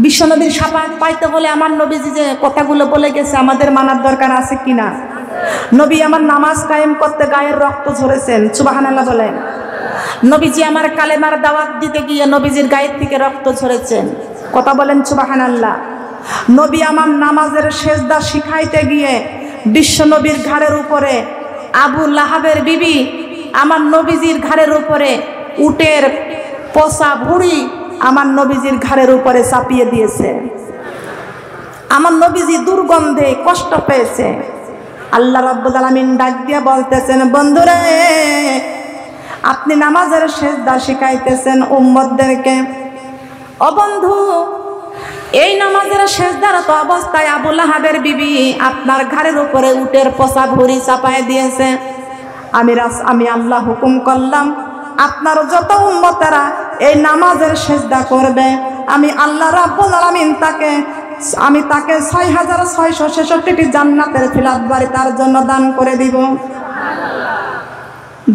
বিশ্বনবীর শাফাআত পাইতে হলে আমার নবীজি যে কথাগুলো বলে গেছে আমাদের মানার দরকার আছে কিনা? নবী আমার নামাজ কায়েম করতে গায়ের রক্ত ঝরেছেন, সুবহানাল্লাহ বলেন। নবীজি আমার কালেমার দাওয়াত দিতে গিয়ে নবীজির গায়ের থেকে রক্ত ঝরেছেন, কথা বলেন সুবহানাল্লাহ। নবী আমার নামাজের সেজদা শিখাইতে গিয়ে বিশ্বনবীর ঘাড়ের উপরে আবু লাহাবের বিবি আমার নবীজির ঘাড়ের উপরে উটের পচা ভুঁড়ি আমার নবীজির ঘাড়ের উপরে চাপিয়ে দিয়েছে। আমার নবীজি দুর্গন্ধে কষ্ট পেয়েছে। আল্লাহ রাব্বুল আলামিন ডাক দিয়ে বলতেছেন, বন্ধুরা আপনি নামাজের সেজদা শিখাইতেছেন উম্মতদেরকে, ও বন্ধু এই নামাজের সেজদারত অবস্থায় আবু লাহাবের বিবি আপনার ঘাড়ের উপরে উটের পচা ভুঁড়ি চাপায় দিয়েছে। আমি আল্লাহ হুকুম করলাম আপনার যত উম্মতেরা এই নামাজের সেজদা করবে আমি আল্লাহ রাব্বুল আলামিন তাকে 6666টি জান্নাতের ফিলাত বাড়ি তার জন্য দান করে দিব।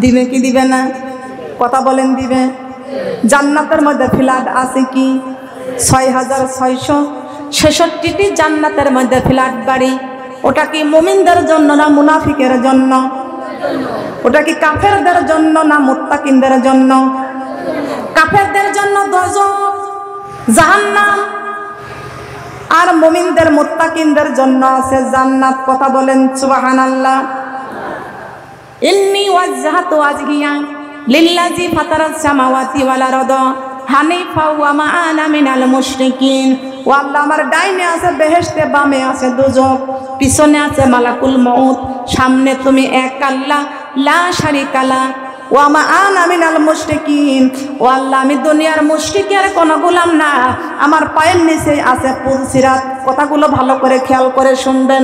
দিবে কি দিবে না? কথা বলেন দিবে। জান্নাতের মধ্যে ফিলাট আছে কি? 6666টি জান্নাতের মধ্যে ফিলাট বাড়ি। ওটা কি মুমিনদের জন্য না মুনাফিকের জন্য? ওটা কি কাফেরদের জন্য না মুত্তাকিনদের জন্য? কাফেরদের জন্য দোজখ জাহান্নাম, আর মুমিনদের মুত্তাকিনদের জন্য আছে জান্নাত। কথা বলেন সুবহানাল্লাহ। ইন্নী ওয়াজহাতু ওয়াজহিয়া লিল্লাযী ফাতারাস সামাওয়াতি ওয়াল আরদা হানিফা ওয়া মা আনা মিনাল মুশরিকিন। ও আল্লাহ আমার ডাইনে আছে বেহেশতে, বামে আছে দোজখ, পিছনে আছে মালাকুল মউত, সামনে তুমি এক আল্লাহ লা শারিকা লা ওয়া মা আনা মিনাল মুশরিকিন। ও আল্লাহ আমি দুনিয়ার মুশরিকের কোনো গোলাম না, আমার পায়ের নিচে আছে পুলসিরাত। কথাগুলো ভালো করে খেয়াল করে শুনবেন।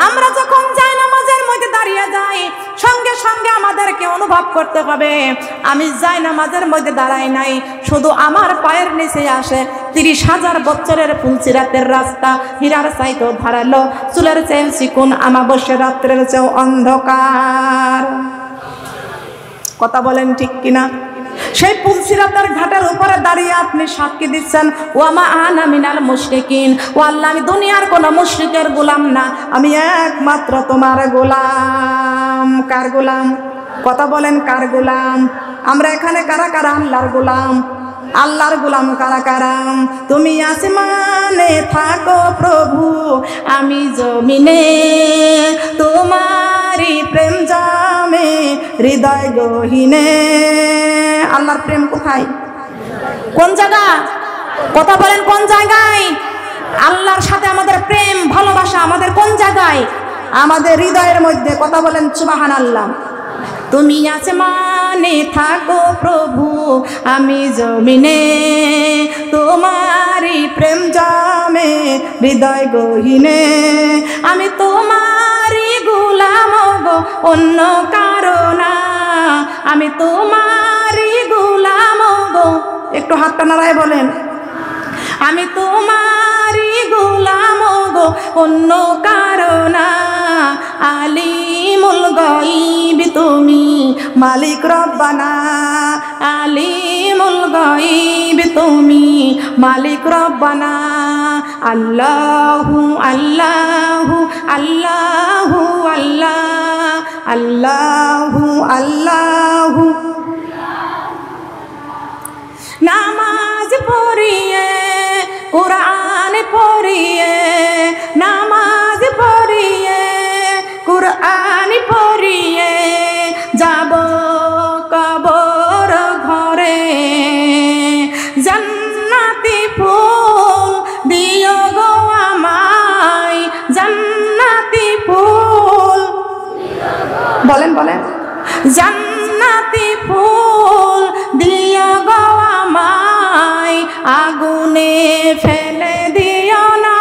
আমরা যখন যাই নামাজের মধ্যে দাঁড়িয়ে যাই সঙ্গে সঙ্গে আমাদেরকে অনুভব করতে হবে আমি যাই নামাজের মধ্যে দাঁড়াই নাই, শুধু আমার পায়ের নিচে আসে 30,000 বছরের পুলসিরাতের রাস্তা, হীরার চাইতেও ধারালো, চুলের চেয়ে চিকুন, আমাবস্যা রাত্রের চেয়েও অন্ধকার। কথা বলেন ঠিক কিনা? সেই পুলসিরাতের ঘাটের উপরে দাঁড়িয়ে আপনি সাক্ষী দিচ্ছেন ওয়া মা আনা মিনাল মুশরিকিন। ও আল্লাহ আমি দুনিয়ার কোনো মুশরিকের গোলাম না, আমি একমাত্র তোমার গোলাম। কার গোলাম? কথা বলেন কার গোলাম? আমরা এখানে কারা কারা আল্লাহর গোলাম? আল্লাহর গোলাম কারা কারা? তুমি আসমানে থাকো প্রভু, আমি জমিনে তোমারই প্রেম জামে হৃদয় গহীনে। আল্লাহর প্রেম কোথায়? কোন জায়গা? কথা বলেন কোন জায়গায়? আল্লাহর সাথে আমাদের প্রেম ভালোবাসা আমাদের কোন জায়গায়? আমাদের হৃদয়ের মধ্যে। কথা বলেন সুবহানাল্লাহ। তুমি আসমানে থাকো প্রভু, আমি জমিনে তোমারই প্রেম জামে হৃদয় গহীনে। আমি তোমারই গোলাম গো, অন্য কারো না, আমি তোমারই গোলাম গো। একটু হাতটা নাড়ায় বলেন আমি তোমারই গোলাম গো, অন্য কারো না। আলিমুল গায়ব তুমি মালিক রব্বানা, আলিমুল গায়ব তুমি মালিক রব্বানা। আল্লাহু আল্লাহু আল্লাহু আল্লাহ, আল্লাহু আল্লাহু। নামাজ পড়িয়ে কুরআন পড়িয়ে, নামাজ পড়িয়ে কুরআন পড়িয়ে যাব কবর ঘরে। জান্নাতি ফুল দিও গো আমায়, জান্নাতি ফুল। বলেন বলেন জান্নাতি ফুল দিও গো আমায়, আগুনে ফেলে দিও না।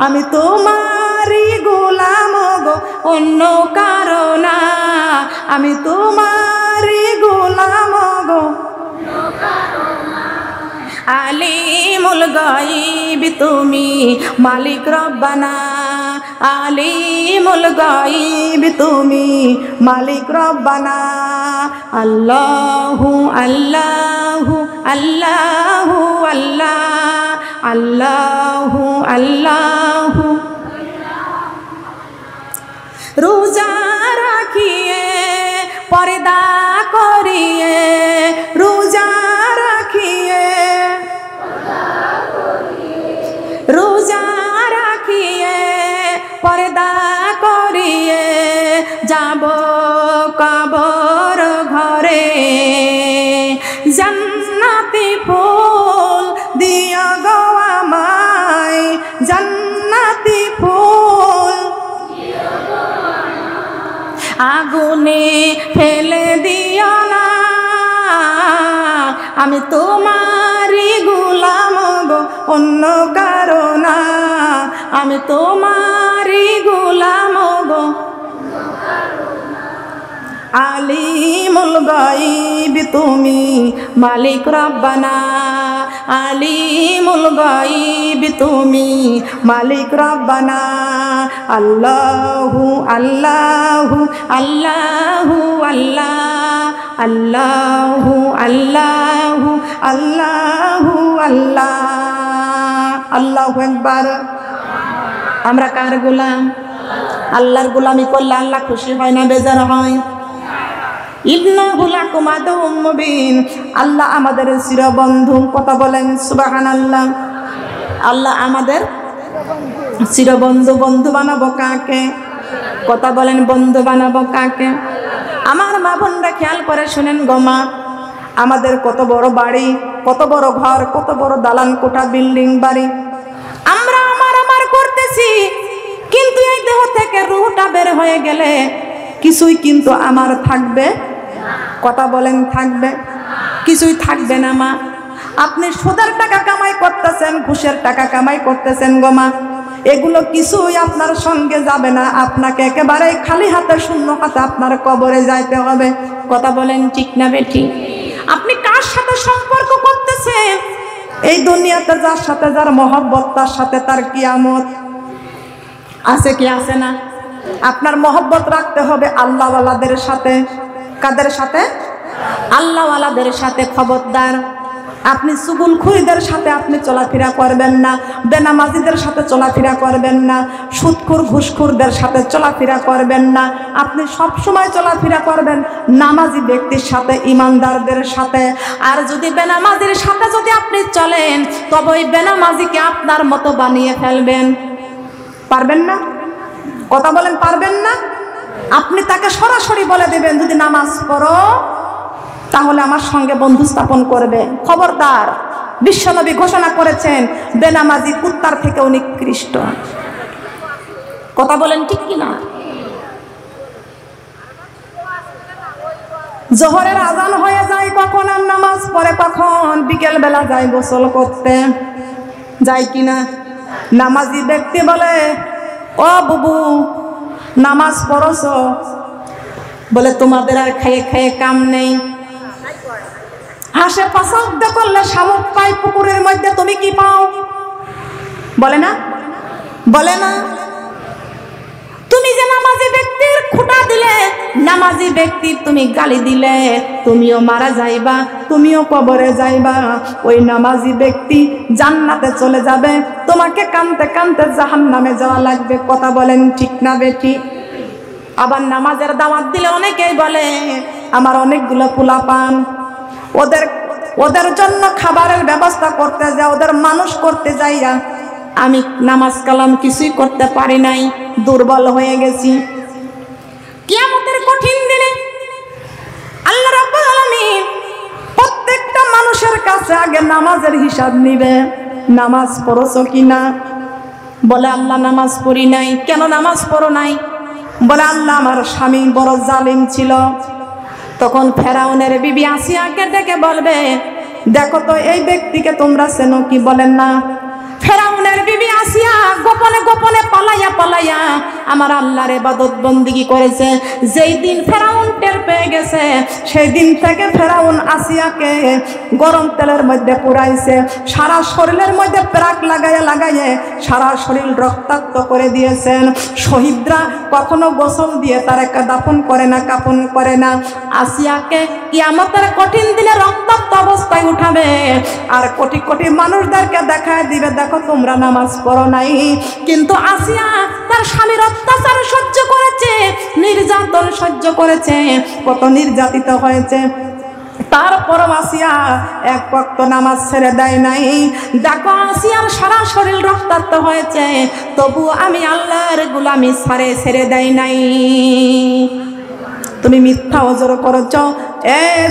আমি তোমারই গোলাম গো, অন্য কারো না, আমি তোমারই গোলাম গো। আলিমুল গায়ব তুমি মালিক রব্বানা, আলিমুল গায়ব তুমি মালিক রব্বানা। আল্লাহু আল্লাহু আল্লাহু আল্লাহ, আল্লাহু আল্লাহু রোজা রাখিয়ে পর্দা করিয়ে রোজা রাখিয়ে রোজা রাখিয়ে পর্দা করিয়ে যাব কবর ঘরে জান্নাতি ফুল দিও গো আমায় জান্নাতি ফুল আগুনে ফেলে দিও না আমি তোমারই গোলাম গো অন্য কারো না আমি তোমারই গোলাম গো আলিমুল গায়ব তুমি মালিক রব্বানা আলিমুল গায়ব তুমি মালিক রব্বানা আল্লাহু আল্লাহু আল্লাহু আল্লাহ আল্লাহু আল্লাহু আল্লাহু আল্লাহ আল্লাহু আকবার। আমরা কার গোলাম? আল্লাহর গোলামি করলে আল্লাহ খুশি হয় না বেজার হয়? ইন্নাহু লাকুম আদুউম মুবিন। আল্লাহ আমাদের চিরবন্ধু। কথা বলেন সুবহানাল্লাহ। আল্লাহ আমাদের চিরবন্ধু। বন্ধু বানাবো কাকে? কথা বলেন বন্ধু বানাবো কাকে? আমার মা বোনরা খেয়াল করে শুনেন গো মা, আমাদের কত বড় বাড়ি, কত বড় ঘর, কত বড় দালান কোঠা, বিল্ডিং বাড়ি, আমরা আমার করতেছি, কিন্তু এই দেহ থেকে রূহটা বের হয়ে গেলে কিছুই কিন্তু আমার থাকবে। কথা বলেন থাকবে? কিছুই থাকবে না মা। আপনি সুদের টাকা কামাই করতেছেন, ঘুষের টাকা কামাই করতেছেন গো মা, এগুলো কিছুই আপনার সঙ্গে যাবে না। আপনাকে একেবারে খালি হাতে শূন্য হাতে আপনার কবরে যাইতে হবে। কথা বলেন ঠিক না বেঠিক? আপনি কার সাথে সম্পর্ক করতেছেন? এই দুনিয়াতে যার সাথে যার মহব্বত, তার সাথে তার কিয়ামত আছে কি আছে না? আপনার মহব্বত রাখতে হবে আল্লাহওয়ালাদের সাথে। কাদের সাথে? আল্লাহওয়ালাদের সাথে। খবরদার, আপনি চুগুলখুরিদের সাথে আপনি চলাফেরা করবেন না, বেনামাজিদের সাথে চলাফেরা করবেন না, সুদখোর ঘুষখোরদের সাথে চলাফেরা করবেন না। আপনি সব সময় চলাফেরা করবেন নামাজি ব্যক্তির সাথে, ইমানদারদের সাথে। আর যদি বেনামাজির সাথে যদি আপনি চলেন, তবে ওই বেনামাজিকে আপনার মতো বানিয়ে ফেলবেন। পারবেন না? কথা বলেন পারবেন না? আপনি তাকে সরাসরি বলে দেবেন, যদি নামাজ পড়ো তাহলে আমার সঙ্গে বন্ধু স্থাপন করবে। খবরদার, বিশ্বনবী ঘোষণা করেছেন বেনামাজি কুত্তার থেকেও নিকৃষ্ট। কথা বলেন ঠিক কিনা? জোহরের আজান হয়ে যায় কখন, আর নামাজ পড়ে কখন? বিকেল বেলা যায় গোসল করতে, যায় কিনা? নামাজি ব্যক্তি বলে, ও বুবু নামাজ পড়ছ? বলে তোমাদের আর খেয়ে খেয়ে কাম নেই। হাসে পাশাব্দ করলে শামুক পাই পুকুরের মধ্যে, তুমি কি পাও? বলে না? বলে না? তুমি যে নামাজি ব্যক্তির খুঁটা দিলে, নামাজি ব্যক্তির তুমি গালি দিলে, তুমিও মারা যাইবা, তুমিও কবরে যাইবা। ওই নামাজি ব্যক্তি জান্নাতে চলে যাবে, তোমাকে কানতে কানতে জাহান্নামে যাওয়া লাগবে। কথা বলেন ঠিক না বেঠিক? আবার নামাজের দাওয়াত দিলে অনেকেই বলে, আমার অনেকগুলো পোলাপান, ওদের জন্য খাবারের ব্যবস্থা করতে যাই, ওদের মানুষ করতে যাইয়া আমি নামাজ কালাম কিছুই করতে পারি নাই, দুর্বল হয়ে গেছি। কিয়ামতের কঠিন দিনে আল্লাহ রাব্বুল আলামিন প্রত্যেকটা মানুষের কাছে আগে নামাজের হিসাব নিবে। নামাজ পড়ছো কিনা? বলে আল্লাহ নামাজ পড়ি নাই। কেন নামাজ পড়ো নাই? বলে আল্লাহ আমার স্বামী বড় জালিম ছিল। তখন ফেরাউনের বিবি আসিয়াকে ডেকে বলবে, দেখো তো এই ব্যক্তিকে তোমরা চেনো কি? বলেন না। ফেরাউনের বিবি আসিয়া গোপনে গোপনে পালাইয়া পালাইয়া আমার আল্লাহর ইবাদত বন্দেগী করেছে। যেই দিন ফেরাউন টের পেয়ে গেছে, সেই দিন থেকে ফেরাউন আসিয়াকে গরম তেলের মধ্যে পুরাইছে, সারা শরীরের মধ্যে প্রাক লাগাইয়া লাগাইয়ে সারা শরীর রক্তাক্ত করে দিয়েছেন। শহীদরা কখনো গোসল দিয়ে তার দাফন করে না, কাফন করে না। আসিয়াকে কিয়ামতের কঠিন দিনে রক্তাক্ত অবস্থায় উঠাবে আর কোটি কোটি মানুষদেরকে দেখায় দিবে, দেখো তোমরা নামাজ পড়ো নাই। কিন্তু আসিয়া তার স্বামীর অত্যাচার সহ্য করেছে, নির্যাতন সহ্য করেছে, কত নির্যাতিত হয়েছে, তারপরও আসিয়া এক ওয়াক্ত নামাজ ছেড়ে দেয় নাই। দেখো আসিয়ার সারা শরীর রক্তাক্ত হয়েছে, তবু আমি আল্লাহর গোলামি ছেড়ে দেয় নাই। তুমি মিথ্যা অজর করেছ,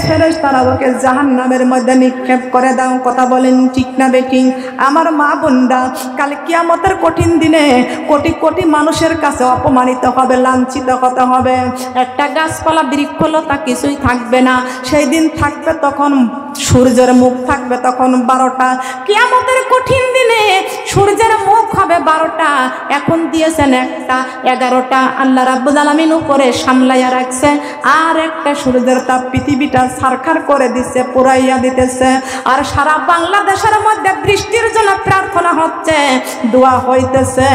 ফেরেশতারা ওকে জাহান্নামের মধ্যে নিক্ষেপ করে দাও। কথা বলেন ঠিক না বেঠিক? আমার মা বোনরা, কাল কিয়ামতের কঠিন দিনে কোটি কোটি মানুষের কাছে অপমানিত হবে, লাঞ্ছিত হতে হবে। একটা গাছপালা বৃক্ষলতা কিছুই থাকবে না, সেই দিন থাকবে তখন সূর্যের মুখ থাকবে তখন 12টা। কিয়ামতের কঠিন দিনে সূর্যের মুখ হবে 12টা, এখন দিয়েছেন একটা 11টা। আল্লাহ রাব্বুল আলামিন উপরে সামলাইয়া রাখছে, আর একটা সূর্যের তাপ পৃথিবীটা সারখার করে দিচ্ছে, পুরাইয়া দিতেছে। আর সারা বাংলাদেশের মধ্যে বৃষ্টির জন্য প্রার্থনা হচ্ছে, দোয়া হইতেছে।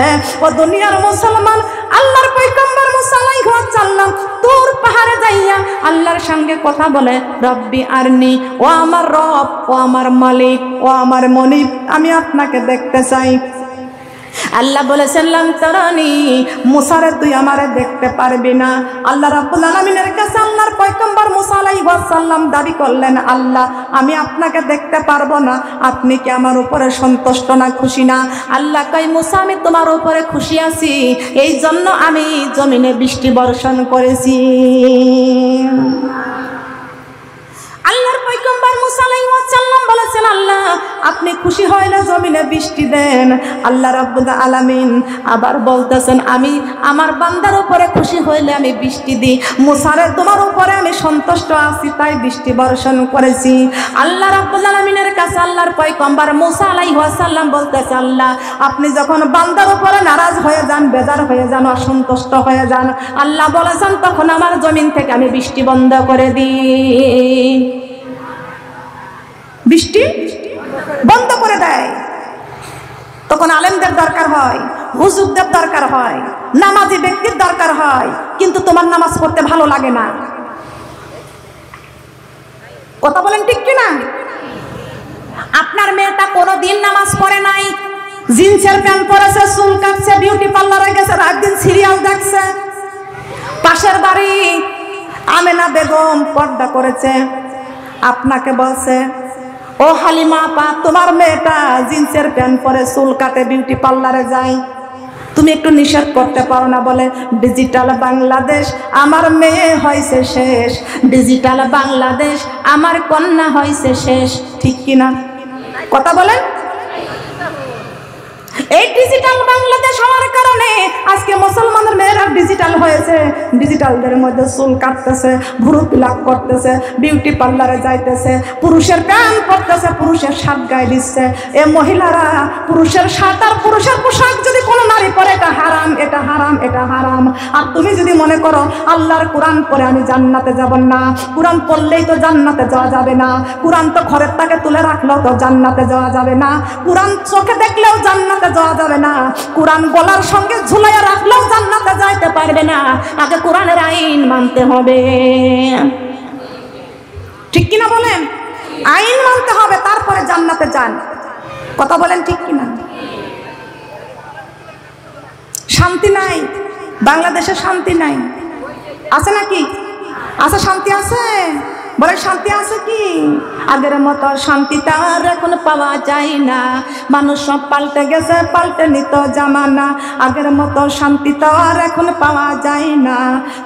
ও দুনিয়ার মুসলমান, আল্লাহর পয়গম্বর মুসা আলাইহিস সালাম তুর পাহাড়ে যাইয়া আল্লাহর সঙ্গে কথা বলে, রব্বি আরনি, ও আমার রব, ও আমার মালিক, ও আমার মনিব, আমি আপনাকে দেখতে চাই। আল্লাহ বলেছেন লাম তারানি, মুসারে তুই আমারে দেখতে পারবি না। আল্লাহ রাব্বুল আলামিনের কাছে আল্লাহর পয়গম্বর মুসা আলাইহিস সালাম দাবি করলেন, আল্লাহ আমি আপনাকে দেখতে পারবো না, আপনি কি আমার উপরে সন্তুষ্ট না, খুশি না? আল্লাহ কয়, মুসা আমি তোমার উপরে খুশি আছি, এই জন্য আমি জমিনে বৃষ্টি বর্ষণ করেছি। আল্লাহর পয়গম্বর মুসা আলাইহিস সালাম বলেছেন, আল্লাহ আপনি খুশি হইলে জমিনে বৃষ্টি দেন। আল্লাহ রাব্বুল আলামিন আবার বলতেছেন, আমি আমার বান্দার উপরে খুশি হইলে আমি বৃষ্টি দিই। মুসারে তোমার উপরে আমি সন্তুষ্ট আছি, তাই বৃষ্টি বর্ষণ করেছি। আল্লাহ রাব্বুল আলামিনের কাছে আল্লাহর পয়গম্বর মুসা আলাইহিস সালাম বলতেছে, আল্লাহ আপনি যখন বান্দার উপরে নারাজ হয়ে যান, বেজার হয়ে যান, অসন্তুষ্ট হয়ে যান, আল্লাহ বলেছেন তখন আমার জমিন থেকে আমি বৃষ্টি বন্ধ করে দিই, বৃষ্টি বন্ধ করে দেয়। তখন আলেমদের দরকার হয়, হুজুরদের দরকার হয়, নামাজি ব্যক্তির দরকার হয়, কিন্তু তোমার নামাজ পড়তে ভালো লাগে না। কথা বলেন ঠিক কিনা? আপনার মেয়েটা কোনোদিন নামাজ পড়ে নাই, জিন্সের প্যান্ট পরেছে, চুল কাটছে, বিউটি পার্লারে গেছে, রাত দিন সিরিয়াল দেখছে। পাশের বাড়ি আমেনা বেগম পর্দা করেছে, আপনাকে বলছে, ও হালিমা আপা তোমার মেয়েটা জিন্সের প্যান্ট পরে, চুল কাটে, বিউটি পার্লারে যায়, তুমি একটু নিষেধ করতে পারো না? বলে, ডিজিটাল বাংলাদেশ আমার মেয়ে হয়েছে শেষ, ডিজিটাল বাংলাদেশ আমার কন্যা হয়েছে শেষ। ঠিক কিনা? কথা বলেন। এই ডিজিটাল বাংলাদেশ হওয়ার কারণে আজকে মুসলমানের মেয়েরা ডিজিটাল হয়েছে, ডিজিটালদের মধ্যে চুল কাটতেছে, ভুরু পিলাক করতেছে, বিউটি পার্লারে যাইতেছে, পুরুষের প্যান্ট পরতেছে, পুরুষের শার্ট গায়ে দিচ্ছে। এ মহিলারা পুরুষের শার্ট আর পুরুষের পোশাক যদি কোনো নারী পরে, এটা হারাম, এটা হারাম, এটা হারাম। আর তুমি যদি মনে করো আল্লাহর কোরআন পড়ে আমি জান্নাতে যাব না, কোরআন পড়লেই তো জান্নাতে যাওয়া যাবে না, কোরআন তো ঘরের তাকে তুলে রাখলেও তো জান্নাতে যাওয়া যাবে না, কোরআন চোখে দেখলেও জান্নাতে যাওয়া যাবে না, কোরআন গলার সঙ্গে ঝুলাইয়া রাখলেও জান্নাতে যাইতে পারবে না, আগে কোরআনের আইন মানতে হবে। ঠিক কিনা বলেন? আইন মানতে হবে, তারপরে জান্নাতে যান। কথা বলেন ঠিক কিনা? শান্তি নাই বাংলাদেশে, শান্তি নাই। আছে নাকি? আছে, শান্তি আছে? বলে শান্তি আছে কি? আগের মতো শান্তি তার এখন পাওয়া যায় না, মানুষ সব পাল্টে গেছে, পাল্টে নিত জামানা। আগের মতো শান্তি তো আর এখন পাওয়া যায় না,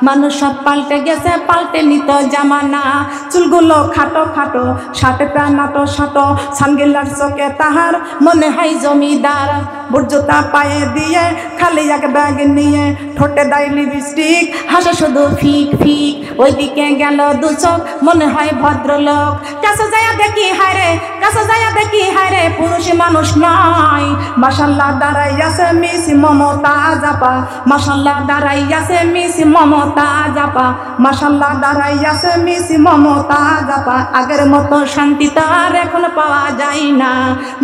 মানুষ সব পাল্টে গেছে, পাল্টে নিত জামানা। চুলগুলো খাটো খাটো, শার্টে প্যান্ট শাটো, সানগিল্লার চোখে তাহার মনে হয় জমিদার, বুর্জুতা পায়ে দিয়ে খালি এক ব্যাগ নিয়ে, ঠোঁটে দেয় লিপস্টিক, হাসে শুধু ফিক ফিক, ওইদিকে গেল দু চোখ, মনে হয় ভদ্রলোক। কাছে যাইয়া দেখি হায়রে, কাছে যাইয়া দেখি হায়রে, পুরুষ মানুষ নয়। মাশাআল্লাহ দাঁড়াইয়াছে মিস মমতা জাপা, মাশাআল্লাহ দাঁড়াইয়াছে মিস মমতা জাপা, মাশাআল্লাহ দাঁড়াইয়াছে মিস মমতা জাপা। আগের মতো শান্তি তো আর এখন পাওয়া যায় না,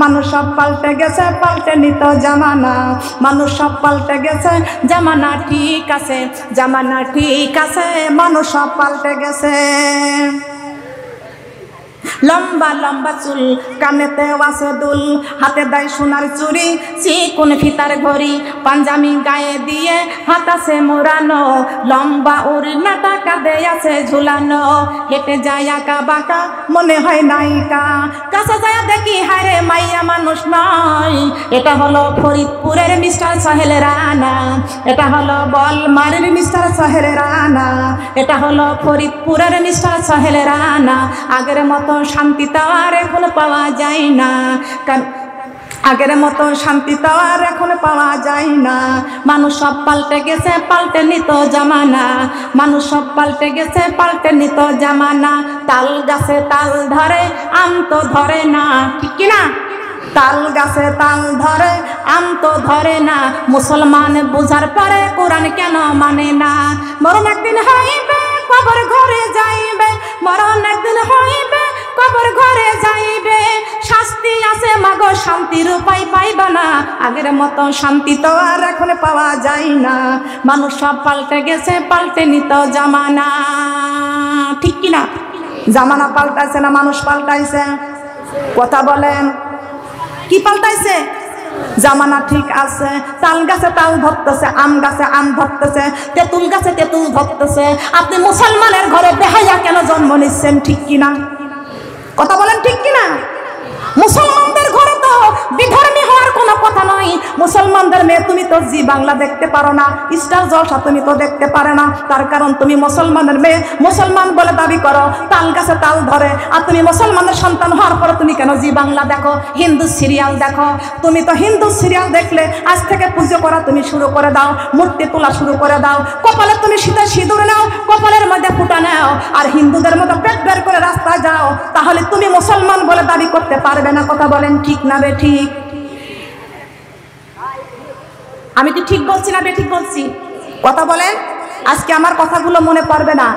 মানুষ সব পাল্টে গেছে, পাল্টে নিত জামানা। মানুষ সব পাল্টে গেছে, জামানা ঠিক আছে, জামানা ঠিক আছে, মানুষ সব পাল্টে গেছে। লম্বা লম্বা চুল, কানেতে আছে দুল, হাতে দেয় সোনার চুড়ি, চিকন ফিতার ঘড়ি, পাঞ্জামি গায়ে দিয়ে হাত আছে মোড়ানো, লম্বা ওড়নাটা কাঁধে আছে ঝুলানো, হেঁটে যায় আঁকা বাঁকা মনে হয় নায়িকা, কাছে যায় দেখি হায়রে মাইয়া মানুষ নয়। এটা হলো ফরিদপুরের মিস্টার সোহেল রানা, এটা হলো বলমারের মিস্টার সোহেল রানা, এটা হলো ফরিদপুরের মিস্টার সোহেল রানা। আগের মতো শান্তি তো আর এখন পাওয়া যায় না, কারণ আগের মতো শান্তি তো আর এখন পাওয়া যায় না। মানুষ সব পাল্টে গেছে, পাল্টে নিত জামানা, মানুষ সব পাল্টে গেছে, পাল্টে নিত জামানা। তাল গাছে তাল ধরে, আম তো ধরে না, ঠিক কিনা? তাল গাছে তাল ধরে, আম তো ধরে না। মুসলমান বুঝার পরে কোরআন কেন মানে না? মরণ একদিন হইবে, কবর ঘরে যাইবে, মরণ একদিন হইবে, কবর ঘরে যাইবে। শাস্তি আছে মাগো, শান্তির উপায় পাইবা না। আগের মতো শান্তি তো আর এখন পাওয়া যায় না। মানুষ সব পাল্টে গেছে, পাল্টে নিত জামানা, ঠিক কিনা? জামানা পাল্টাইছে না মানুষ পাল্টাইছে? কথা বলেন, কি পাল্টাইছে? জামানা ঠিক আছে, তাল গাছে তাল ধরতেছে, আম গাছে আম ধরতেছে, তেঁতুল গাছে তেঁতুল ধরতেছে। আপনি মুসলমানের ঘরে বেহায়া কেন জন্ম নিচ্ছেন, ঠিক কিনা? কথা বলেন, ঠিক কিনা? মুসলমানদের ঘরে তো বিধর্মী হওয়ার কোনো কথা নয়। মুসলমানদের মেয়ে তুমি তো জি বাংলা দেখতে পারো না, স্টার জলসা তুমি তো দেখতে পারে না। তার কারণ তুমি মুসলমানের মেয়ে, মুসলমান বলে দাবি করো, তাল গাছে তাল ধরে। আর তুমি মুসলমানের সন্তান হওয়ার পরে তুমি কেন জি বাংলা দেখো, হিন্দু সিরিয়াল দেখো? তুমি তো হিন্দু সিরিয়াল দেখলে আজ থেকে পুজো করা তুমি শুরু করে দাও, মূর্তি তোলা শুরু করে দাও, কপালে তুমি শীতের সিঁদুর নাও, কপালের মধ্যে ফুটা নাও, আর হিন্দুদের মতো পেট বের করে রাস্তায় যাও, তাহলে তুমি মুসলমান বলে দাবি করতে পারবে না। কথা বলেন, ঠিক না বে ঠিক? আমি কি ঠিক বলছি না বে ঠিক বলছি? কথা বলেন। আজকে আমার কথাগুলো মনে পড়বে না,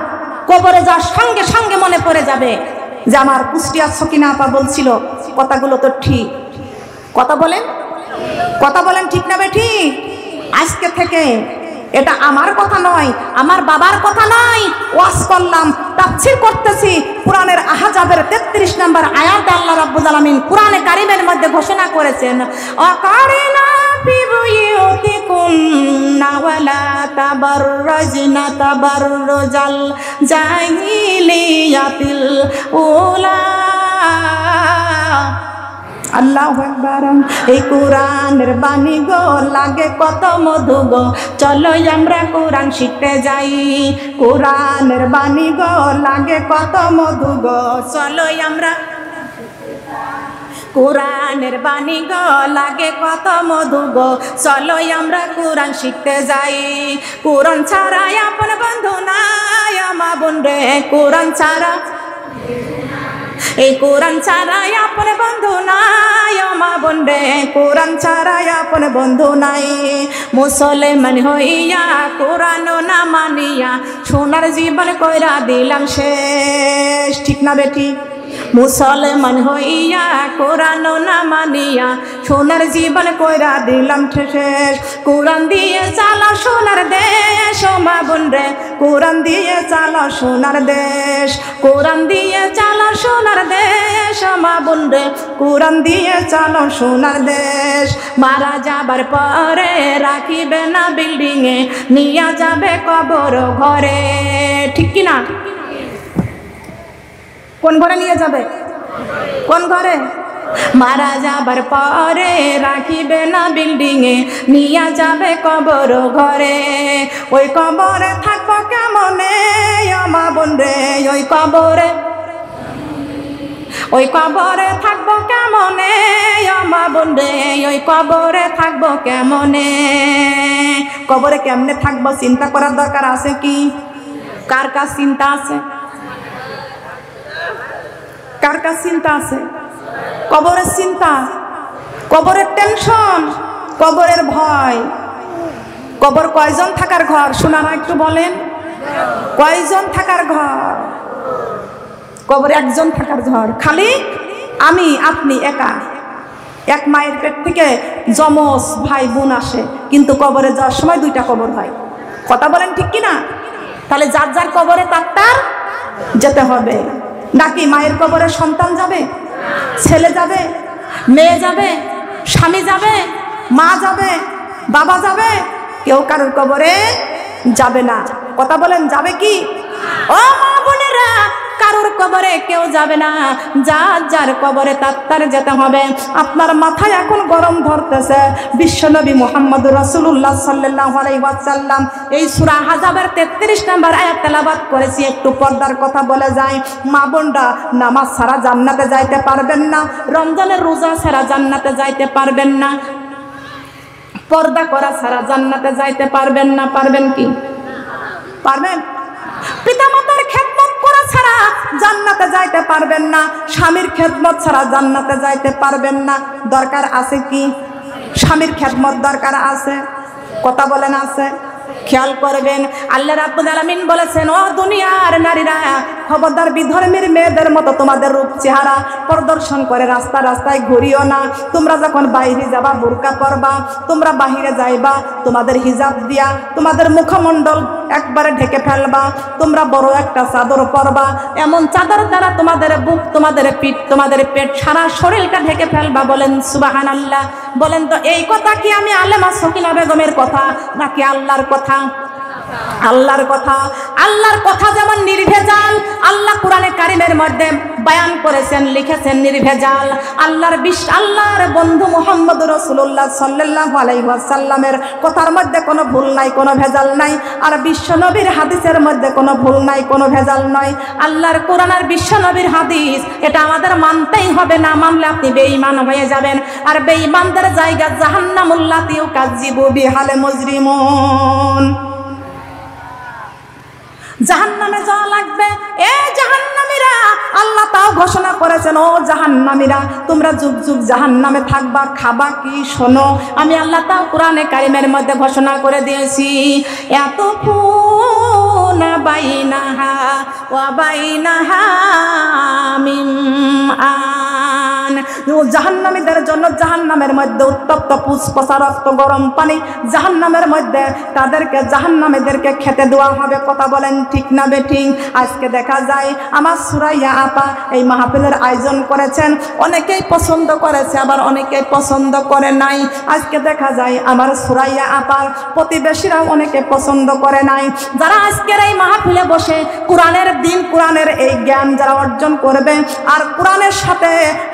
কবরে যাওয়ার সঙ্গে সঙ্গে মনে পড়ে যাবে যে আমার কুষ্টিয়ার সকিনা আপা বলছিল কথাগুলো তো ঠিক। কথা বলেন, কথা বলেন, ঠিক না বে ঠিক? আজকে থেকে এটা আমার কথা নয়, আমার বাবার কথা নয়, ওয়াজ করলাম, তাফসীর করতেছি। কোরআনের আহজাবের 33 নম্বর আয়াতে আল্লাহ রাব্বুল আলামিন কোরআনে কারীমের মধ্যে ঘোষণা করেছেন, অকারিনা ফি বুয়ুতিকুন্না ওয়ালা তাবাররাজনা তাবাররুজাল জাহিলিয়াতিল উলা। আল্লাহু আকবার। এই কোরআনের বাণী গো লাগে কত মধু গো, চলো আমরা কোরআন শিখতে যাই। কোরআনের বাণী গো লাগে কত মধু গো, চলো আমরা কোরআনের বাণী গো লাগে কত মধু গো, চলো আমরা কোরআন শিখতে যাই। কোরআন ছাড়া আপন বন্ধু নাই আমা বোন রে, কোরআন ছাড়া, এই কোরআন ছাড়া আপন বন্ধু নাই আমা বোন রে, কোরআন ছাড়া আপন বন্ধু নাই। মুসলমান হইয়া কোরআন না মানিয়া সোনার জীবন কইরা দিলাম শেষ, ঠিক না বেটি? মুসলমান হইয়া কোরআন না মানিয়া সোনার জীবন কইরা দিলাম শেষ। কোরআন দিয়ে চালা সোনার দেশ মা বোন রে, কোরআন দিয়ে চালা সোনার দেশ, কোরআন দিয়ে চালা সোনার দেশ মা বোন রে, কোরআন দিয়ে চালো সোনার দেশ। মারা যাবার পরে রাখিবে না বিল্ডিং এ, নিয়া যাবে কবর ঘরে, ঠিক কিনা? কোন ঘরে নিয়ে যাবে? কোন ঘরে? মারা যাবার পরে রাখিবে না বিল্ডিং এ, নিয়ে যাবে কবর ঘরে। ওই কবরে থাকবো কেমনে আমা বোন রে, ওই কবরে, ওই কবরে থাকবো কেমনে আমা বোন রে, ওই কবরে থাকবো কেমনে? কবরে কেমনে থাকবো চিন্তা করার দরকার আছে কি? কার কার চিন্তা আছে? কার কার চিন্তা আছে? কবরের চিন্তা, কবরের টেনশন, কবরের ভয়। কবর কয়জন থাকার ঘর শোনারা একটু বলেন? কয়জন থাকার ঘর? কবরে একজন থাকার ঘর, খালি আমি আপনি একা। এক মায়ের পেট থেকে যমজ ভাই বোন আসে, কিন্তু কবরে যাওয়ার সময় দুইটা কবর হয়। কথা বলেন ঠিক কিনা? তাহলে যার যার কবরে তার যেতে হবে। নাকি মায়ের কবরে সন্তান যাবে, ছেলে যাবে, মেয়ে যাবে, স্বামী যাবে, মা যাবে, বাবা যাবে? কেউ কারোর কবরে যাবে না। কথা বলেন, যাবে কি? ও মা বোনেরা, কারোর কবরে কেউ যাবে না, যার যার কবরে তার যেতে হবে। আপনার মাথায় এখন গরম ধরতেছে। বিশ্বনবী মুহাম্মদুর রাসূলুল্লাহ সাল্লাল্লাহু আলাইহি ওয়াসাল্লাম এই সূরা আহজাবের 33 নম্বর আয়াত তেলাওয়াত করেছি। একটু পর্দার কথা বলে যায়। মা বোনরা, নামাজ ছাড়া জান্নাতে যাইতে পারবেন না, রমজানের রোজা ছাড়া জান্নাতে যাইতে পারবেন না, পর্দা করা ছাড়া জান্নাতে যাইতে পারবেন না। পারবেন কি? পারবেন? পিতামাতার খেদমত করা ছাড়া জান্নাতে যাইতে পারবেন না, স্বামীর খেদমত ছাড়া জান্নাতে যাইতে পারবেন না। দরকার আছে কি? স্বামীর খেদমত দরকার আছে। কথা বলেন, আছে? খেয়াল করবেন, আল্লাহ রাব্বুল আলামিন বলেছেন, ও দুনিয়ার নারীরা, খবরদার বিধর্মীর মেয়েদের মতো তোমাদের রূপ চেহারা প্রদর্শন করে রাস্তা রাস্তায় ঘুরিও না। তোমরা যখন বাইরে যাবা বোরকা পরবা, তোমরা বাহিরে যাইবা তোমাদের হিজাব দিয়া তোমাদের মুখমণ্ডল একবারে ঢেকে ফেলবা, তোমরা বড় একটা চাদর পরবা, এমন চাদর দ্বারা তোমাদের বুক, তোমাদের পিঠ, তোমাদের পেট, সারা শরীরটা ঢেকে ফেলবা। বলেন সুবহানাল্লাহ। বলেন তো, এই কথা কি আমি আলেমা সকিনা বেগমের কথা নাকি আল্লাহর কথা? আল্লাহর কথা। আল্লাহর কথা যেমন নির্ভেজাল, আল্লাহ কোরআনে কারিমের মধ্যে বয়ান করেছেন, লিখেছেন নির্ভেজাল। আল্লাহর বন্ধু মুহাম্মদুর রাসূলুল্লাহ সাল্লাল্লাহু আলাইহি ওয়াসাল্লামের কথার মধ্যে কোনো ভুল নাই, কোনো ভেজাল নাই। আর বিশ্ব নবীর হাদিসের মধ্যে কোনো ভুল নাই, কোনো ভেজাল নয়। আল্লাহর কোরআন আর বিশ্ব নবীর হাদিস, এটা আমাদের মানতেই হবে। না মানলে আপনি বেঈমান হয়ে যাবেন। আর বেঈমানদের জায়গা জাহান্নামুল লাতী ইউকাযযিবু বিহাল মুজরিমুন। জাহান্নামে যাওয়া লাগবে। এ জাহান্নামীরা, আল্লাহ তাও ঘোষণা করেছেন, ও জাহান্নামীরা, তোমরা যুগ যুগ জাহান্নামে থাকবা। খাবা কি? শোনো, আমি আল্লাহ তাও কোরআনে কারিমের মধ্যে ঘোষণা করে দিয়েছি, ইয়াতুফুনা বাইনাহা ওয়া বাইনাহা মিম আন। জাহান্নামীদের জন্য জাহান্নামের মধ্যে উত্তপ্ত পুষ্পসা রক্ত গরম পানি, জাহান্নামের মধ্যে তাদেরকে, জাহান্নামীদেরকে খেতে দেওয়া হবে। কথা বলেন ঠিক না বেঠিক? আজকে দেখা যায় আমার সুরাইয়া আপা এই মাহফিলের আয়োজন করেছেন, অনেকেই পছন্দ করেছে, আবার অনেকেই পছন্দ করে নাই। আজকে দেখা যায় আমার সুরাইয়া আপার প্রতিবেশীরাও অনেকে পছন্দ করে নাই। যারা আজকের এই মাহফিলে বসে কোরআনের দিন, কোরআনের এই জ্ঞান যারা অর্জন করবে, আর কোরআনের সাথে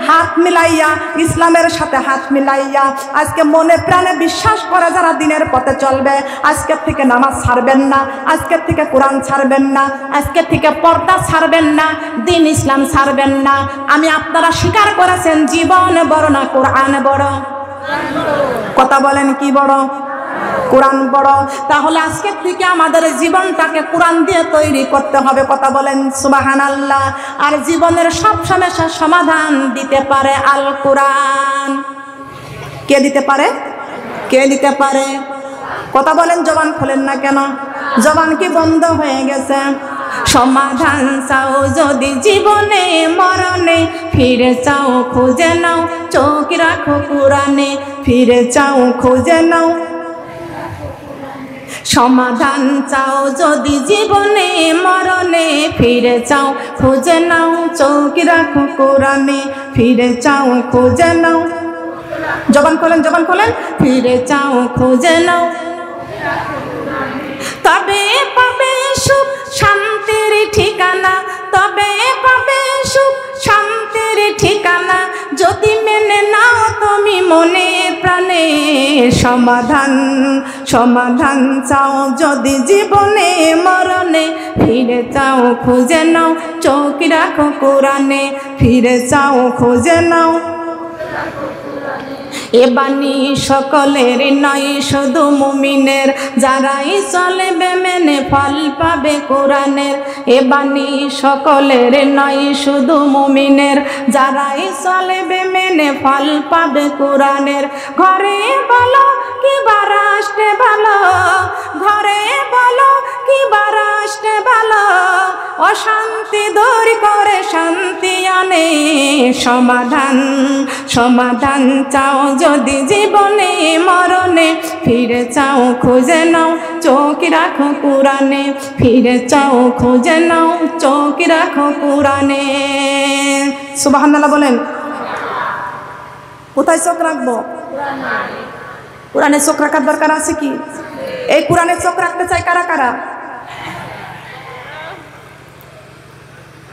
হাত মিলাইয়া, ইসলামের সাথে হাত মিলাইয়া আজকে মনে প্রাণে বিশ্বাস করে যারা দিনের পথে চলবে, আজকের থেকে নামাজ ছাড়বেন না, আজকের থেকে কোরআন ছাড়বেন না, আজকের থেকে পর্দা ছাড়বেন না, দিন ইসলাম ছাড়বেন না। আমি আপনারা স্বীকার করেছেন, জীবন বড় না কোরআন বড়? কথা বলেন, কি বড়? কোরআন বড়। তাহলে আজকের থেকে আমাদের জীবনটাকে কোরআন দিয়ে তৈরি করতে হবে। কথা বলেন সুবহানাল্লাহ। আর জীবনের সব সমস্যার সমাধান দিতে পারে আল কোরআন। কে দিতে পারে? কে দিতে পারে? কথা বলেন, জবান খোলেন না কেন? জবান কি বন্ধ হয়ে গেছে? সমাধান চাও যদি জীবনে মরণে, ফিরে চাও খুঁজে নাও, চোখ রাখো কোরআনে, ফিরে চাও খুঁজে নাও। সমাধান চাও যদি জীবনে মরণে, ফিরে চাও খুঁজে নাও, চোখ রাখো কোরআনে, ফিরে চাও খুঁজে নাও। জবান খোলেন, জবান খোলেন। ফিরে চাও খুঁজে নাও, তবে পাবে সুখ শান্তির ঠিকানা, তবে পাবে সুখ শান্তির ঠিকানা, যদি মেনে নাও তুমি মনে প্রাণে। সমাধান, সমাধান চাও যদি জীবনে মরণে, ফিরে চাও খুঁজে নাও, চোখ রাখো কোরআনে, ফিরে চাও খুঁজে নাও। এ বাণী সকলের নয়, শুধু মুমিনের, যারাই চলবে মেনে ফল পাবে কোরআনের। এ বাণী সকলের নয়, শুধু মুমিনের, যারাই চলবে মেনে ফল পাবে কোরআনের। ঘরে বলো কি বারাষ্টে ভালো, ঘরে বলো কি বারাষ্টে ভালো, অশান্তি দূর করে শান্তি আনে। সমাধান, সমাধান চাও যদি জীবনে মরণে, ফিরে চাও খুঁজে নাও চোখ রাখো কোরআনে, ফিরে চাও খুঁজে নাও চোখ রাখো কোরআনে। সুবহানাল্লাহ বলেন। কোথায় চোখ রাখবো? কোরআনে চোখ রাখার দরকার আছে কি? এই কোরআনে চোখ রাখতে চাই কারা কারা?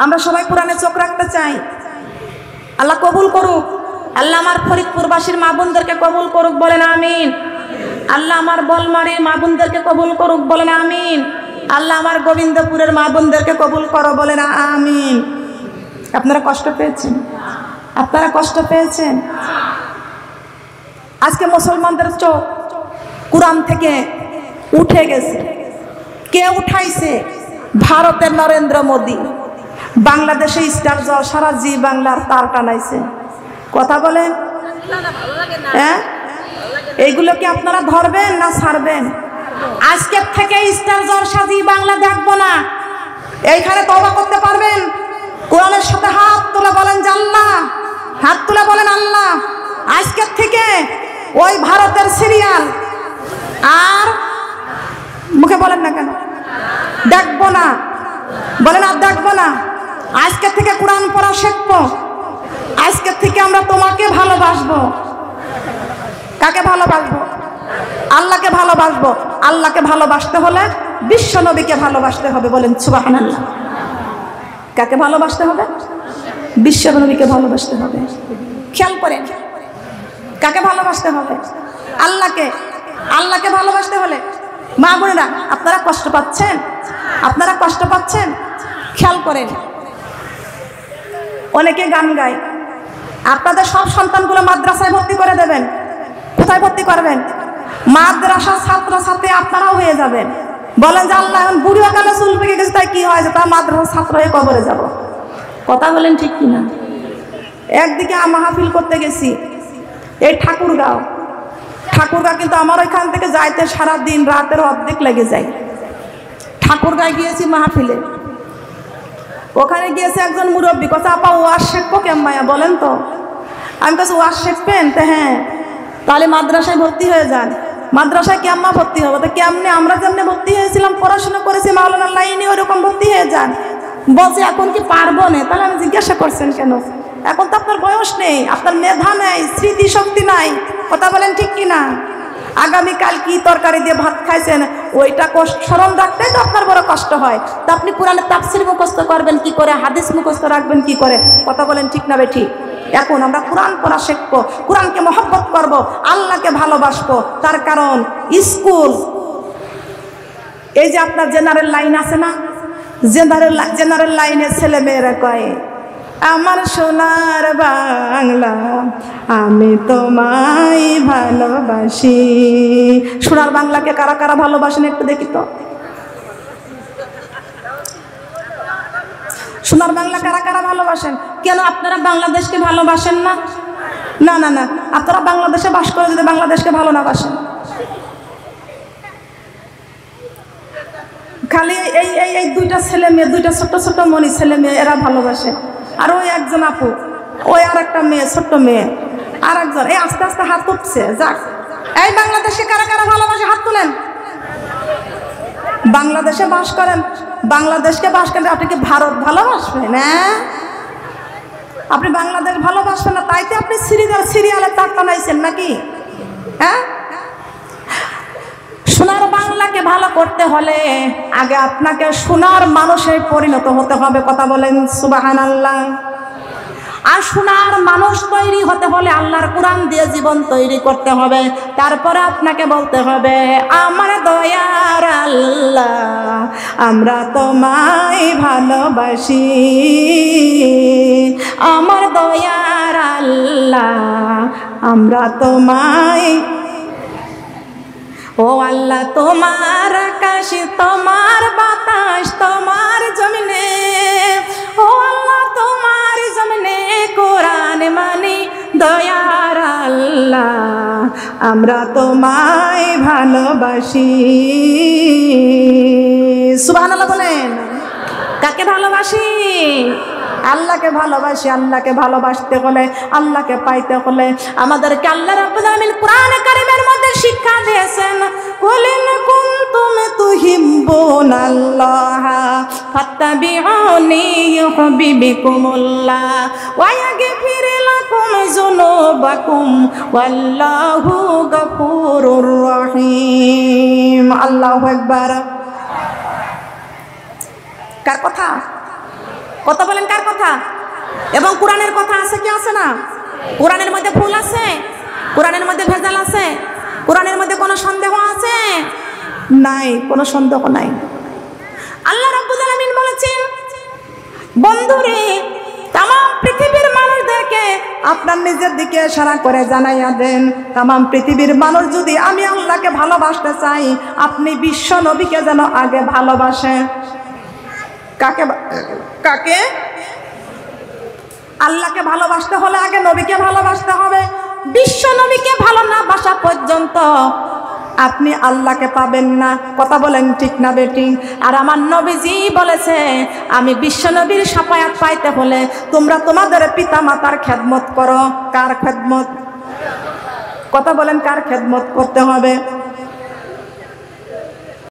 আমরা সবাই কোরআনে চোখ রাখতে চাই। আল্লাহ কবুল করুক। আল্লাহ আমার ফরিদপুরবাসীর মা বোনদেরকে কবুল করুক, বলেন আমিন। আল্লাহ আমার বলমারির মা বোনদেরকে কবুল করুক, বলেন আমিন। আল্লাহ আমার গোবিন্দপুরের মা বোনদেরকে কবুল করো, বলেন আমিন। আপনারা কষ্ট পেয়েছেন? আপনারা কষ্ট পেয়েছেন? আজকে মুসলমানদের চোখ কোরআন থেকে উঠে গেছে। কে উঠাইছে? ভারতের নরেন্দ্র মোদী। বাংলাদেশে স্টার সারা জি বাংলার তার টানাইছে। কথা বলেন, হ্যাঁ? এইগুলো কি আপনারা ধরবেন না ছাড়বেন? আজকের থেকে স্টার জলসা জি বাংলা দেখবো না। এইখানে তওবা করতে পারবেন? কোরআনের সাথে হাত তুলে বলেন যে আল্লাহ, হাত তুলে বলেন আল্লাহ, আজকের থেকে ওই ভারতের সিরিয়াল আর মুখে বলেন না কেন, দেখবো না। বলেন আর দেখবো না। আজকের থেকে কোরআন পড়া শিখবো। আজকের থেকে আমরা তোমাকে ভালোবাসবো। কাকে ভালোবাসবো? আল্লাহকে ভালোবাসবো। আল্লাহকে ভালোবাসতে হলে বিশ্ব নবীকে ভালোবাসতে হবে, বলেন সুবহানাল্লাহ। কাকে ভালোবাসতে হবে? বিশ্ব নবীকে ভালোবাসতে হবে। খেয়াল করেন, কাকে ভালোবাসতে হবে? আল্লাহকে। আল্লাহকে ভালোবাসতে হলে মা বোনেরা আপনারা কষ্ট পাচ্ছেন, আপনারা কষ্ট পাচ্ছেন। খেয়াল করেন, অনেকে গান গায়। আপনাদের সব সন্তানগুলো মাদ্রাসায় ভর্তি করে দেবেন। কোথায় ভর্তি করবেন? মাদ্রাসার ছাত্র ছাত্রী আপনারাও হয়ে যাবেন। বলেন যে আল্লাহ এখন বুড়িও কালে চুল পেকে গেছে, তাই কি হয় যে তার মাদ্রাসার ছাত্র হয়ে কবরে যাব। কথা বলেন ঠিক কিনা? একদিকে মাহফিল করতে গেছি এই ঠাকুরগাঁও। ঠাকুরগাঁও কিন্তু আমার ওইখান থেকে যাইতে সারা দিন রাতের অর্ধেক লেগে যায়। ঠাকুরগাঁও গিয়েছি মাহফিলে। ওখানে গিয়েছে একজন মুরব্বী, কথা আপা ওয়াজ শেখবো কেম্মায়া বলেন তো? আমি কাছে ওয়াজ শেখবেন? তো হ্যাঁ, তাহলে মাদ্রাসায় ভর্তি হয়ে যান। মাদ্রাসায় কেম্মা ভর্তি হবো? তো কেমনে? আমরা যেমনি ভর্তি হয়েছিলাম, পড়াশোনা করেছি মাওলানার লাইনে, ওরকম ভর্তি হয়ে যান। বলছে এখন কি পারবো না? তাহলে আমি জিজ্ঞাসা করছেন কেন? এখন তো আপনার বয়স নেই, আপনার মেধা নেই, স্মৃতিশক্তি নাই। কথা বলেন ঠিক কিনা? আগামীকাল কি তরকারি দিয়ে ভাত খাইছেন ওইটা স্মরণ রাখতে তো আপনার বড় কষ্ট হয়। তো আপনি কোরআনের তাফসীর মুখস্থ করবেন কি করে? হাদিস মুখস্থ রাখবেন কি করে? কথা বলেন ঠিক না ঠিক? এখন আমরা কোরআন পড়া শিখবো, কোরআনকে মহব্বত করব, আল্লাহকে ভালোবাসবো। তার কারণ স্কুল, এই যে আপনার জেনারেল লাইন আছে না, জেনারেল লাইনের ছেলে মেয়েরা কয় আমার সোনার বাংলা আমি তোমায় ভালোবাসি। সোনার বাংলাকে কারা কারা ভালোবাসেন একটু দেখি তো? সোনার বাংলা কারা কারা ভালোবাসেন? কেন আপনারা বাংলাদেশকে ভালোবাসেন না? না না না, আপনারা বাংলাদেশে বাস করে যদি বাংলাদেশকে ভালো না বাসেন, খালি এই এই এই দুইটা ছেলে মেয়ে, দুইটা ছোট ছোট মনি ছেলে মেয়ে, এরা ভালোবাসে। আর ওই একজন আপু, ওই আর একটা মেয়ে, ছোট্ট মেয়ে, আর একজন, এই আস্তে আস্তে হাত উঠছে। যাক, এই বাংলাদেশে কারা কারা ভালোবাসে হাত তুলেন। বাংলাদেশে বাস করেন, বাংলাদেশকে বাস করেন, আপনি কি ভারত ভালোবাসবেন? হ্যাঁ, আপনি বাংলাদেশ ভালোবাসবেন না, তাইতে আপনি সিরিয়ালে তার টানাইছেন নাকি? হ্যাঁ, সোনার বাংলাকে ভালো করতে হলে আগে আপনাকে সোনার মানুষে পরিণত হতে হবে। কথা বলেন সুবহানাল্লাহ। আর সোনার মানুষ তৈরি হতে হলে আল্লাহর কোরআন দিয়ে জীবন তৈরি করতে হবে। তারপরে আপনাকে বলতে হবে আমার দয়ার আল্লাহ আমরা তোমায় ভালোবাসি, আমার দয়ার আল্লাহ আমরা তোমায়। ও আল্লাহ তোমার আকাশ, তোমার বাতাস, তোমার জমিনে, ও আল্লাহ তোমার জমিনে কোরআন মানি, দয়ার আল্লাহ আমরা তোমায় ভালোবাসি। সুবহানাল্লাহ বলেন। কাকে ভালোবাসি? আল্লাহকে ভালোবাসি। আল্লাহকে ভালোবাসতে হলে, আল্লাহকে পাইতে হলে আমাদেরকে আল্লাহ রাব্বুল আলামিন কোরআনে কারীমের মধ্যে শিক্ষা দিয়েছে। দিয়েছেন, কুল ইন কুনতুম তুহিব্বুনাল্লাহ ফাত্তাবিউনি ইউহিব্বুকুমুল্লাহ ওয়া ইয়াগফির লাকুম যুনুবাকুম ওয়াল্লাহু গফুরুর রহিম। আল্লাহু আকবার। কার কথা? কথা বলেন, কার কথা? এবং কোরআনের কথা আছে কি আছে না? কোরআনের মধ্যে ভুল আছে? কোরআনের মধ্যে ভেজাল আছে? কোরআনের মধ্যে কোনো সন্দেহ আছে? নাই, কোনো সন্দেহ নাই। আল্লাহ রাব্বুল আলামিন বলেছেন, বন্ধুরে তামাম পৃথিবীর মানুষদেরকে আপনার নিজের দিকে ইশারা করে জানাইয়া দেন, তামাম পৃথিবীর মানুষ যদি আমি আল্লাহকে ভালোবাসতে চাই, আপনি বিশ্ব নবীকে যেন আগে ভালোবাসে। কাকে? কাকে? আল্লাহকে ভালোবাসতে হলে আগে নবীকে ভালোবাসতে হবে। বিশ্ব নবীকে ভালো না বাসা পর্যন্ত আপনি আল্লাহকে পাবেন না। কথা বলেন ঠিক না বেঠিক? আর আমার নবীজি বলেছে, আমি বিশ্ব নবীর শাফায়াত পাইতে হলে তোমরা তোমাদের পিতা মাতার খেদমত করো। কার খেদমত? কথা বলেন, কার খেদমত করতে হবে?